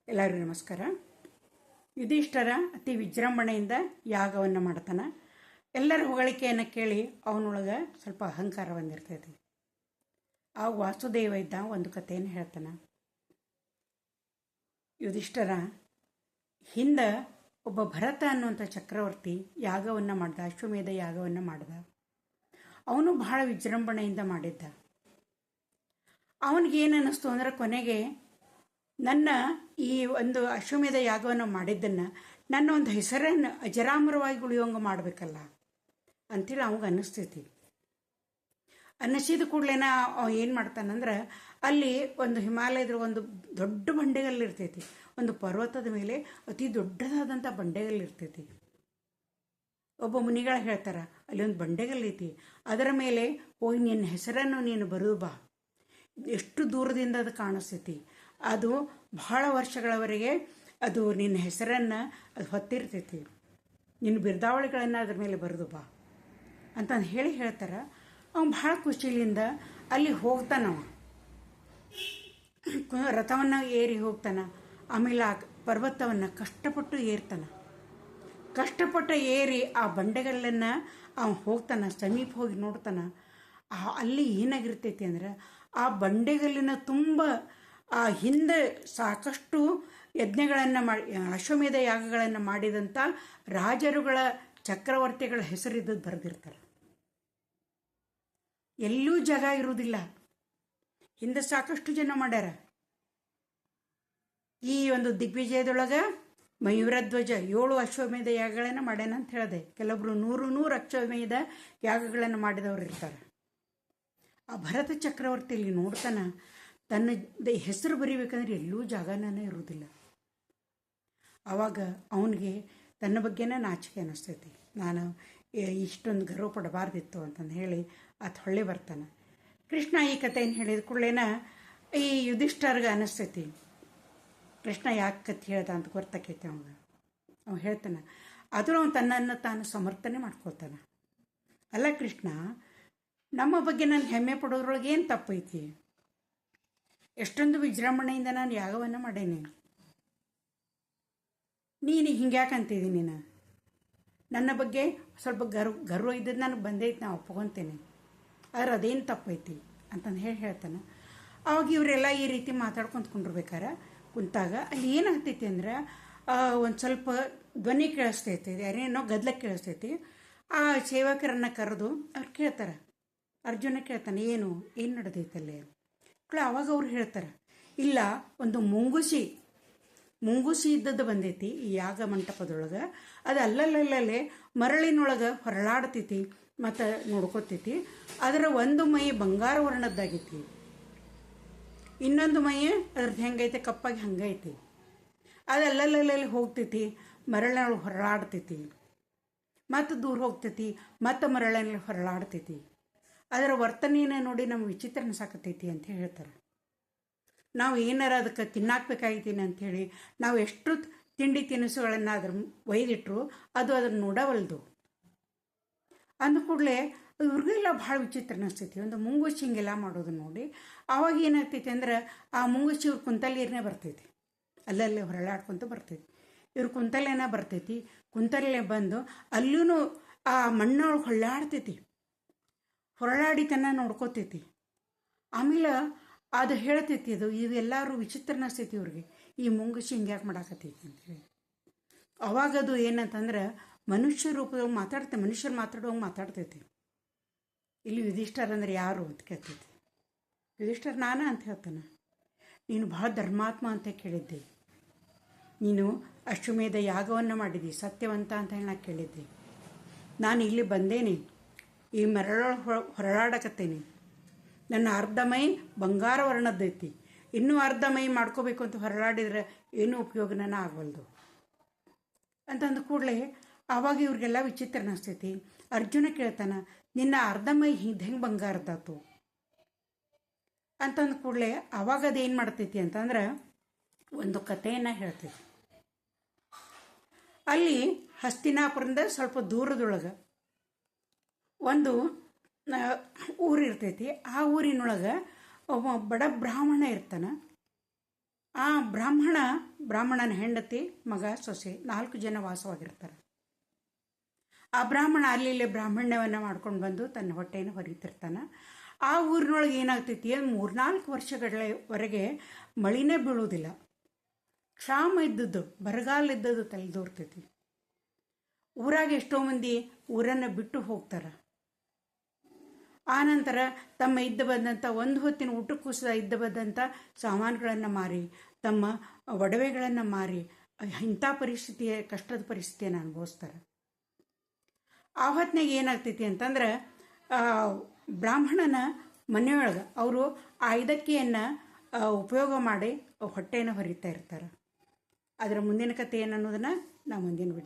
ಎಲ್ಲರಿಗೂ ನಮಸ್ಕಾರ. ಯುಧಿಷ್ಠರ ಅತಿ ವಿಜೃಂಭಣೆಯಿಂದ ಯಾಗವನ್ನು ಮಾಡ್ತಾನೆ. ಎಲ್ಲರ ಹೊಗಳಿಕೆಯನ್ನು ಕೇಳಿ ಅವನೊಳಗೆ ಸ್ವಲ್ಪ ಅಹಂಕಾರ ಬಂದಿರ್ತೈತಿ. ಆ ವಾಸುದೇವ ಇದ್ದ ಒಂದು ಕಥೆಯನ್ನು ಹೇಳ್ತಾನೆ. ಯುಧಿಷ್ಠರ ಹಿಂದೆ ಒಬ್ಬ ಭರತ ಅನ್ನುವಂಥ ಚಕ್ರವರ್ತಿ ಯಾಗವನ್ನು ಮಾಡ್ದ, ಅಶ್ವಮೇಧ ಯಾಗವನ್ನು ಮಾಡ್ದ. ಅವನು ಬಹಳ ವಿಜೃಂಭಣೆಯಿಂದ ಮಾಡಿದ್ದ. ಅವನಿಗೇನು ಅನ್ನಿಸ್ತು ಅಂದ್ರೆ, ಕೊನೆಗೆ ನನ್ನ ಈ ಒಂದು ಅಶ್ವಮೇಧ ಯಾಗವನ್ನು ಮಾಡಿದ್ದನ್ನು ನನ್ನ ಒಂದು ಹೆಸರನ್ನು ಅಜರಾಮರವಾಗಿ ಉಳಿಯೋಂಗೆ ಮಾಡಬೇಕಲ್ಲ ಅಂಥೇಳಿ ಅವಾಗ ಅನ್ನಿಸ್ತೈತಿ. ಅನ್ನಿಸಿದ ಕೂಡಲೇನ ಅವ ಏನು ಮಾಡ್ತಾನಂದ್ರೆ, ಅಲ್ಲಿ ಒಂದು ಹಿಮಾಲಯದ ಒಂದು ದೊಡ್ಡ ಬಂಡೆಗಲ್ಲಿರ್ತೈತಿ. ಒಂದು ಪರ್ವತದ ಮೇಲೆ ಅತಿ ದೊಡ್ಡದಾದಂಥ ಬಂಡೆಗಲ್ಲಿರ್ತೈತಿ. ಒಬ್ಬ ಮುನಿಗಳು ಹೇಳ್ತಾರೆ, ಅಲ್ಲಿ ಒಂದು ಬಂಡೆಗಲ್ಲೈತಿ, ಅದರ ಮೇಲೆ ಹೋಗಿ ನಿನ್ನ ಹೆಸರನ್ನು ನೀನು ಬರೆದು ಬಾ. ಎಷ್ಟು ದೂರದಿಂದ ಅದು ಕಾಣಿಸ್ತೈತಿ, ಅದು ಬಹಳ ವರ್ಷಗಳವರೆಗೆ ಅದು ನಿನ್ನ ಹೆಸರನ್ನು ಅದು ಹೊತ್ತಿರ್ತೈತಿ, ನಿನ್ನ ಬಿರ್ದಾವಳಿಗಳನ್ನು ಅದ್ರ ಮೇಲೆ ಬರೆದು ಬಾ ಅಂತಂದು ಹೇಳ್ತಾರೆ. ಅವನು ಭಾಳ ಖುಷಿಯಿಂದ ಅಲ್ಲಿ ಹೋಗ್ತಾನವ, ರಥವನ್ನು ಏರಿ ಹೋಗ್ತಾನೆ. ಆಮೇಲೆ ಆ ಪರ್ವತವನ್ನು ಕಷ್ಟಪಟ್ಟು ಏರ್ತಾನೆ. ಕಷ್ಟಪಟ್ಟು ಏರಿ ಆ ಬಂಡೆಗಳನ್ನು ಅವನು ಹೋಗ್ತಾನೆ, ಸಮೀಪ ಹೋಗಿ ನೋಡ್ತಾನೆ. ಅಲ್ಲಿ ಏನಾಗಿರ್ತೈತಿ ಅಂದ್ರೆ, ಆ ಬಂಡೆಗಲ್ಲಿನ ತುಂಬ ಆ ಹಿಂದೆ ಸಾಕಷ್ಟು ಯಜ್ಞಗಳನ್ನು ಮಾಡಿ, ಅಶ್ವಮೇಧ ಯಾಗಗಳನ್ನು ಮಾಡಿದಂಥ ರಾಜರುಗಳ, ಚಕ್ರವರ್ತಿಗಳ ಹೆಸರಿದ್ದದ್ದು ಬರೆದಿರ್ತಾರೆ. ಎಲ್ಲೂ ಜಾಗ ಇರುವುದಿಲ್ಲ. ಹಿಂದೆ ಸಾಕಷ್ಟು ಜನ ಮಾಡ್ಯಾರ. ಈ ಒಂದು ದಿಗ್ವಿಜಯದೊಳಗೆ ಮಯೂರಧ್ವಜ 7 ಅಶ್ವಮೇಧ ಯಾಗಗಳನ್ನು ಮಾಡ್ಯಾನ ಅಂತ ಹೇಳಿದೆ. ಕೆಲವೊಬ್ರು 100 ಅಶ್ವಮೇಧ ಯಾಗಗಳನ್ನು ಮಾಡಿದವರು ಇರ್ತಾರೆ. ಆ ಭರತ ಚಕ್ರವರ್ತಿಯಲ್ಲಿ ನೋಡ್ತಾನ, ತನ್ನ ಹೆಸರು ಬರೀಬೇಕಂದ್ರೆ ಎಲ್ಲೂ ಜಾಗನೇ ಇರುವುದಿಲ್ಲ. ಆವಾಗ ಅವನಿಗೆ ತನ್ನ ಬಗ್ಗೆನೇ ನಾಚಿಕೆ ಅನ್ನಿಸ್ತೈತಿ. ನಾನು ಇಷ್ಟೊಂದು ಗರ್ವ ಪಡಬಾರ್ದಿತ್ತು ಅಂತಂದು ಹೇಳಿ ಆತ ಹೊಳ್ಳೆ ಬರ್ತಾನೆ. ಕೃಷ್ಣ ಈ ಕಥೆಯನ್ನು ಹೇಳಿದ ಕೂಡಲೇನ ಈ ಯುಧಿಷ್ಠರ್ಗೆ ಅನ್ನಿಸ್ತೈತಿ, ಕೃಷ್ಣ ಯಾಕೆ ಕಥೆ ಹೇಳ್ದ ಅಂತ ಗೊತ್ತಾಕೈತಿ ಅವಾಗ. ಅವ್ನು ಹೇಳ್ತಾನೆ, ಆದರೂ ಅವನು ತನ್ನನ್ನು ತಾನು ಸಮರ್ಥನೆ ಮಾಡ್ಕೊಳ್ತಾನೆ. ಅಲ್ಲ ಕೃಷ್ಣ, ನಮ್ಮ ಬಗ್ಗೆ ನಾನು ಹೆಮ್ಮೆ ಪಡೋದ್ರೊಳಗೆ ಏನು ತಪ್ಪೈತಿ? ಎಷ್ಟೊಂದು ವಿಜೃಂಭಣೆಯಿಂದ ನಾನು ಯಾಗವನ್ನು ಮಾಡೇನಿ. ನೀನು ಹಿಂಗ್ಯಾಕಂತಿದ್ದೀನಿ? ನೀನು ನನ್ನ ಬಗ್ಗೆ ಸ್ವಲ್ಪ ಗರ್ವ ಇದ್ದದ್ದು ನನಗೆ ಬಂದೈತಿ, ನಾನು ಒಪ್ಕೊತೇನೆ. ಆದ್ರೆ ಅದೇನು ತಪ್ಪೈತಿ ಅಂತಂದು ಹೇಳ್ತಾನೆ. ಅವಾಗ ಇವರೆಲ್ಲ ಈ ರೀತಿ ಮಾತಾಡ್ಕೊಂಡ್ಕೊಂಡಿರ್ಬೇಕಾರೆ ಕುಂತಾಗ ಅಲ್ಲಿ ಏನಾಗ್ತೈತಿ ಅಂದ್ರೆ, ಒಂದು ಸ್ವಲ್ಪ ಧ್ವನಿ ಕೇಳಿಸ್ತೈತಿ, ಯಾರೇನೋ ಗದ್ದಲ ಕೇಳಿಸ್ತೈತಿ. ಆ ಸೇವಕರನ್ನು ಕರೆದು ಅವ್ರು ಕೇಳ್ತಾರೆ. ಅರ್ಜುನ ಕೇಳ್ತಾನೆ, ಏನು ನಡೆದೈತಲ್ಲೇ? ಅವಾಗ ಅವ್ರು ಹೇಳ್ತಾರೆ, ಇಲ್ಲ, ಒಂದು ಮುಂಗುಸಿ ಇದ್ದದ್ದು ಬಂದೈತಿ ಈ ಯಾಗ ಮಂಟಪದೊಳಗೆ. ಅದು ಅಲ್ಲಲ್ಲೇ ಮರಳಿನೊಳಗೆ ಹೊರಳಾಡ್ತೈತಿ ಮತ್ತು ನೋಡ್ಕೋತೈತಿ. ಅದರ ಒಂದು ಮೈ ಬಂಗಾರ ವರ್ಣದ್ದಾಗೈತಿ, ಇನ್ನೊಂದು ಮೈ ಅದ್ರದ್ದು ಹೆಂಗೈತೆ ಕಪ್ಪಾಗಿ ಹಂಗೈತಿ. ಅದು ಅಲ್ಲಲ್ಲಲ್ಲಿ ಹೋಗ್ತೈತಿ, ಮರಳಿನೊಳಗೆ ಹೊರಳಾಡ್ತೈತಿ, ಮತ್ತು ದೂರ ಹೋಗ್ತೈತಿ, ಮತ್ತು ಮರಳಿನಲ್ಲಿ ಹೊರಳಾಡ್ತೈತಿ. ಅದರ ವರ್ತನೆಯನ್ನು ನೋಡಿ ನಮ್ಗೆ ವಿಚಿತ್ರ ಅನ್ಸಾಕತ್ತೈತಿ ಅಂತ ಹೇಳ್ತಾರೆ. ನಾವು ಏನಾರ ಅದಕ್ಕೆ ತಿನ್ನಾಕ್ಬೇಕಾಗಿದ್ದೀನಿ ಅಂಥೇಳಿ ನಾವು ಎಷ್ಟು ತಿಂಡಿ ತಿನಿಸುಗಳನ್ನು ಅದ್ರ ಒಯ್ದಿಟ್ರು ಅದು ಅದನ್ನು ನೋಡವಲ್ದು. ಅಂದ ಕೂಡಲೇ ಇವ್ರಿಗೆಲ್ಲ ಭಾಳ ವಿಚಿತ್ರ ಅನಿಸ್ತೈತಿ. ಒಂದು ಮುಂಗುಸಿ ಹಿಂಗೆಲ್ಲ ಮಾಡೋದು ನೋಡಿ ಆವಾಗ ಏನಾಗ್ತೈತಿ ಅಂದ್ರೆ, ಆ ಮುಂಗುಸಿ ಇವ್ರ ಕುಂತಲೇನೇ ಬರ್ತೈತಿ, ಅಲ್ಲಲ್ಲೇ ಹೊರಳಾಡ್ಕೊಂತ ಬರ್ತೈತಿ. ಇವ್ರ ಕುಂತಲೇನ ಬರ್ತೈತಿ, ಕುಂತಲೇ ಬಂದು ಅಲ್ಲೂ ಆ ಮಣ್ಣೊಳಗೆ ಹೊಳ್ಳಾಡ್ತೈತಿ, ಹೊರಳಾಡಿತನ ನೋಡ್ಕೋತೈತಿ. ಆಮೇಲೆ ಅದು ಹೇಳ್ತೈತಿ, ಇವೆಲ್ಲರೂ ವಿಚಿತ್ರ ಅನಿಸ್ತೈತಿ ಇವ್ರಿಗೆ, ಈ ಮುಂಗುಸಿ ಹಿಂಗ್ಯಾಕೆ ಮಾಡಾಕತ್ತೈತಿ ಅಂತೇಳಿ. ಅವಾಗದು ಏನಂತಂದ್ರೆ, ಮನುಷ್ಯ ರೂಪದೊಳಗೆ ಮನುಷ್ಯರು ಮಾತಾಡುವಂಗೆ ಮಾತಾಡ್ತೈತಿ. ಇಲ್ಲಿ ಯುಧಿಷ್ಠರ ಅಂದ್ರೆ ಯಾರು ಅಂತ ಕೇಳ್ತೈತಿ. ಯುಧಿಷ್ಠರ ನಾನಾ ಅಂತ ಹೇಳ್ತಾನೆ. ನೀನು ಭಾಳ ಧರ್ಮಾತ್ಮ ಅಂತ ಕೇಳಿದ್ದೆ, ನೀನು ಅಶ್ವಮೇಧ ಯಾಗವನ್ನು ಮಾಡಿದ್ದಿ, ಸತ್ಯವಂತ ಅಂತ ಹೇಳಿ ನಾ ಕೇಳಿದ್ದೆ. ನಾನು ಇಲ್ಲಿ ಬಂದೇನೆ, ಈ ಮರಳೊಳಗೆ ಹೊರಳಾಡಕತ್ತೇನೆ. ನನ್ನ ಅರ್ಧ ಮೈ ಬಂಗಾರ ವರ್ಣದ್ದೈತಿ, ಇನ್ನೂ ಅರ್ಧ ಮೈ ಮಾಡ್ಕೋಬೇಕು ಅಂತ ಹೊರಳಾಡಿದ್ರೆ ಏನೂ ಉಪಯೋಗನ ಆಗವಲ್ದು ಅಂತಂದು ಕೂಡಲೇ ಆವಾಗ ಇವ್ರಿಗೆಲ್ಲ ವಿಚಿತ್ರ ಅನಿಸ್ತೈತಿ. ಅರ್ಜುನ ಕೇಳ್ತಾನೆ, ನಿನ್ನ ಅರ್ಧ ಮೈ ಹೆಂಗೆ ಬಂಗಾರದಾತು ಅಂತಂದು ಕೂಡಲೇ ಆವಾಗ ಅದೇನು ಮಾಡ್ತೈತಿ ಅಂತಂದ್ರೆ, ಒಂದು ಕಥೆಯನ್ನು ಹೇಳ್ತೈತಿ. ಅಲ್ಲಿ ಹಸ್ತಿನಾಪುರದಿಂದ ಸ್ವಲ್ಪ ದೂರದೊಳಗೆ ಒಂದು ಊರಿರ್ತೈತಿ. ಆ ಊರಿನೊಳಗೆ ಒಬ್ಬ ಬಡ ಬ್ರಾಹ್ಮಣ ಇರ್ತಾನೆ. ಆ ಬ್ರಾಹ್ಮಣನ ಹೆಂಡತಿ ಮಗ ಸೊಸೆ 4 ಜನ ವಾಸವಾಗಿರ್ತಾರೆ. ಆ ಬ್ರಾಹ್ಮಣ ಅಲ್ಲಿ ಇಲ್ಲಿ ಬ್ರಾಹ್ಮಣ್ಯವನ್ನು ಮಾಡ್ಕೊಂಡು ಬಂದು ತನ್ನ ಹೊಟ್ಟೆಯನ್ನು ಹೊರಿತಿರ್ತಾನೆ. ಆ ಊರಿನೊಳಗೆ ಏನಾಗ್ತೈತಿ, 3-4 ವರ್ಷಗಳವರೆಗೆ ಮಳಿನೇ ಬೀಳುವುದಿಲ್ಲ. ಕ್ಷಾಮ ಇದ್ದದ್ದು, ಬರಗಾಲ ಇದ್ದದ್ದು ತಲೆದೋರ್ತೈತಿ. ಊರಾಗ ಎಷ್ಟೋ ಮಂದಿ ಊರನ್ನು ಬಿಟ್ಟು ಹೋಗ್ತಾರೆ. ಆನಂತರ ತಮ್ಮ ಇದ್ದ ಬಂದಂಥ ಒಂದು ಹೊತ್ತಿನ ಊಟಕ್ಕೂ ಸಹ ಇದ್ದ ಬಂದಂಥ ಸಾಮಾನುಗಳನ್ನು ಮಾರಿ, ತಮ್ಮ ಒಡವೆಗಳನ್ನು ಮಾರಿ ಇಂಥ ಕಷ್ಟದ ಪರಿಸ್ಥಿತಿಯನ್ನು ಅನುಭವಿಸ್ತಾರೆ. ಆ ಹೊತ್ತಿನಾಗ ಏನಾಗ್ತೈತಿ ಅಂತಂದ್ರೆ, ಬ್ರಾಹ್ಮಣನ ಮನೆಯೊಳಗೆ ಅವರು ಆ ಇದಕ್ಕೆಯನ್ನು ಉಪಯೋಗ ಮಾಡಿ ಹೊಟ್ಟೆಯನ್ನು ಹೊರಿತಾ ಇರ್ತಾರೆ. ಅದರ ಮುಂದಿನ ಕಥೆ ಏನು ಅನ್ನೋದನ್ನು ನಾವು ಮುಂದಿನ ವಿಡಿಯೋ